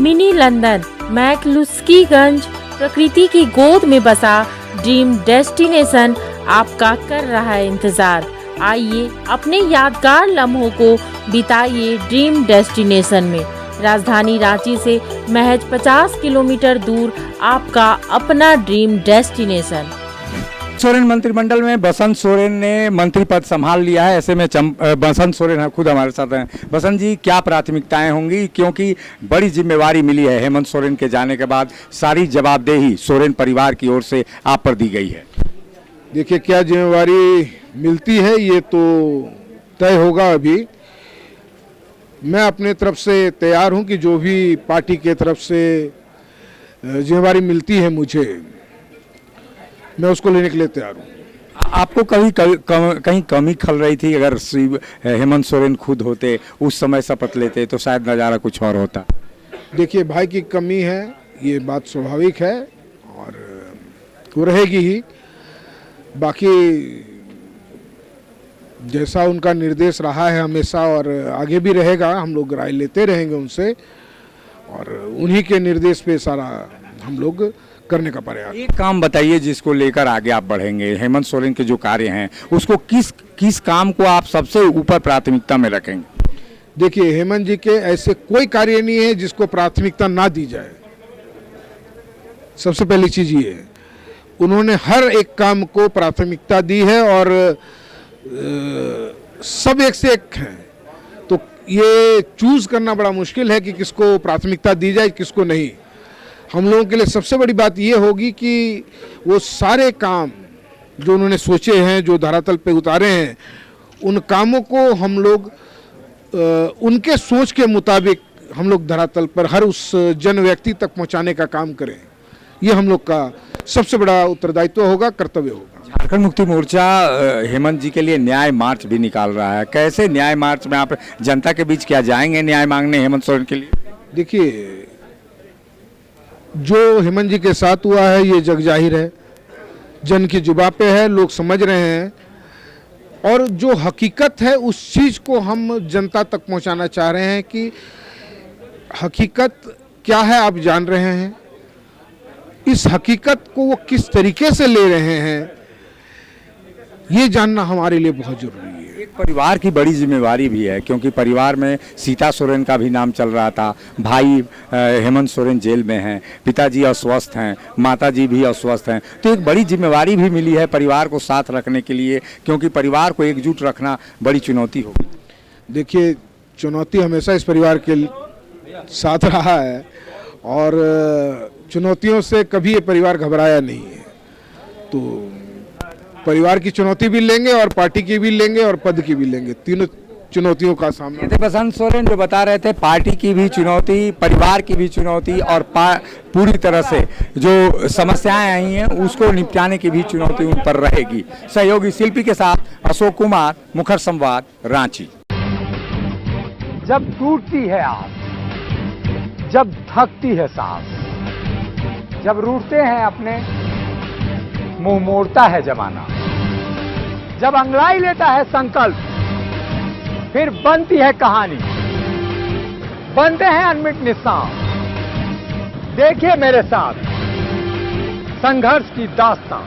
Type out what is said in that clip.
Mini London McCluskieganj प्रकृति की गोद में बसा ड्रीम डेस्टिनेशन आपका कर रहा है इंतजार। आइए अपने यादगार लम्हों को बिताइए ड्रीम डेस्टिनेशन में। राजधानी रांची से महज 50 किलोमीटर दूर आपका अपना ड्रीम डेस्टिनेशन। सोरेन मंत्रिमंडल में बसंत सोरेन ने मंत्री पद संभाल लिया है। ऐसे में बसंत सोरेन खुद हमारे साथ हैं। बसंत जी, क्या प्राथमिकताएं होंगी, क्योंकि बड़ी जिम्मेवारी मिली है हेमंत सोरेन के जाने के बाद, सारी जवाबदेही सोरेन परिवार की ओर से आप पर दी गई है। देखिए, क्या जिम्मेवारी मिलती है ये तो तय होगा। अभी मैं अपने तरफ से तैयार हूं कि जो भी पार्टी के तरफ से जिम्मेवारी मिलती है मुझे, मैं उसको लेने के लिए तैयार हूँ। आपको कहीं कमी खल रही थी? अगर हेमंत सोरेन खुद होते, उस समय शपथ लेते, तो शायद नज़ारा कुछ और होता। देखिए, भाई की कमी है, ये बात स्वाभाविक है और वो रहेगी ही। बाकी जैसा उनका निर्देश रहा है हमेशा और आगे भी रहेगा, हम लोग राय लेते रहेंगे उनसे और उन्हीं के निर्देश पे सारा हम लोग करने का प्रयास। एक काम बताइए जिसको लेकर आगे आप बढ़ेंगे। हेमंत सोरेन के जो कार्य हैं, उसको किस काम को आप सबसे ऊपर प्राथमिकता में रखेंगे? देखिए, हेमंत जी के ऐसे कोई कार्य नहीं है जिसको प्राथमिकता ना दी जाए। सबसे पहली चीज ये है, उन्होंने हर एक काम को प्राथमिकता दी है और सब एक से एक हैं। तो ये चूज करना बड़ा मुश्किल है कि किसको प्राथमिकता दी जाए, किसको नहीं। हम लोगों के लिए सबसे बड़ी बात ये होगी कि वो सारे काम जो उन्होंने सोचे हैं, जो धरातल पे उतारे हैं, उन कामों को हम लोग उनके सोच के मुताबिक हम लोग धरातल पर हर उस जन व्यक्ति तक पहुंचाने का काम करें। ये हम लोग का सबसे बड़ा उत्तरदायित्व होगा, कर्तव्य होगा। झारखंड मुक्ति मोर्चा हेमंत जी के लिए न्याय मार्च भी निकाल रहा है। कैसे न्याय मार्च में आप जनता के बीच क्या जाएंगे न्याय मांगने हेमंत सोरेन के लिए? देखिए, जो हेमंत जी के साथ हुआ है ये जग जाहिर है, जन की जुबां पे है, लोग समझ रहे हैं और जो हकीकत है उस चीज़ को हम जनता तक पहुंचाना चाह रहे हैं कि हकीकत क्या है आप जान रहे हैं। इस हकीकत को वो किस तरीके से ले रहे हैं ये जानना हमारे लिए बहुत जरूरी है। एक परिवार की बड़ी जिम्मेवारी भी है, क्योंकि परिवार में सीता सोरेन का भी नाम चल रहा था। भाई हेमंत सोरेन जेल में हैं, पिताजी अस्वस्थ हैं, माताजी भी अस्वस्थ हैं। तो एक बड़ी जिम्मेवारी भी मिली है परिवार को साथ रखने के लिए, क्योंकि परिवार को एकजुट रखना बड़ी चुनौती होगी। देखिए, चुनौती हमेशा इस परिवार के साथ रहा है और चुनौतियों से कभी ये परिवार घबराया नहीं है। तो परिवार की चुनौती भी लेंगे और पार्टी की भी लेंगे और पद की भी लेंगे, तीनों चुनौतियों का सामना। बसंत सोरेन जो बता रहे थे, पार्टी की भी चुनौती, परिवार की भी चुनौती और पूरी तरह से जो समस्याएं आई हैं उसको निपटाने की भी चुनौती उन पर रहेगी। सहयोगी शिल्पी के साथ अशोक कुमार, मुखर संवाद, रांची। जब टूटती है आस, जब थकती है सांस, जब रूठते हैं अपने, मुंह मोड़ता है जमाना, जब अंगड़ाई लेता है संकल्प, फिर बनती है कहानी, बनते हैं अनमिट निशान। देखिए मेरे साथ संघर्ष की दास्तां।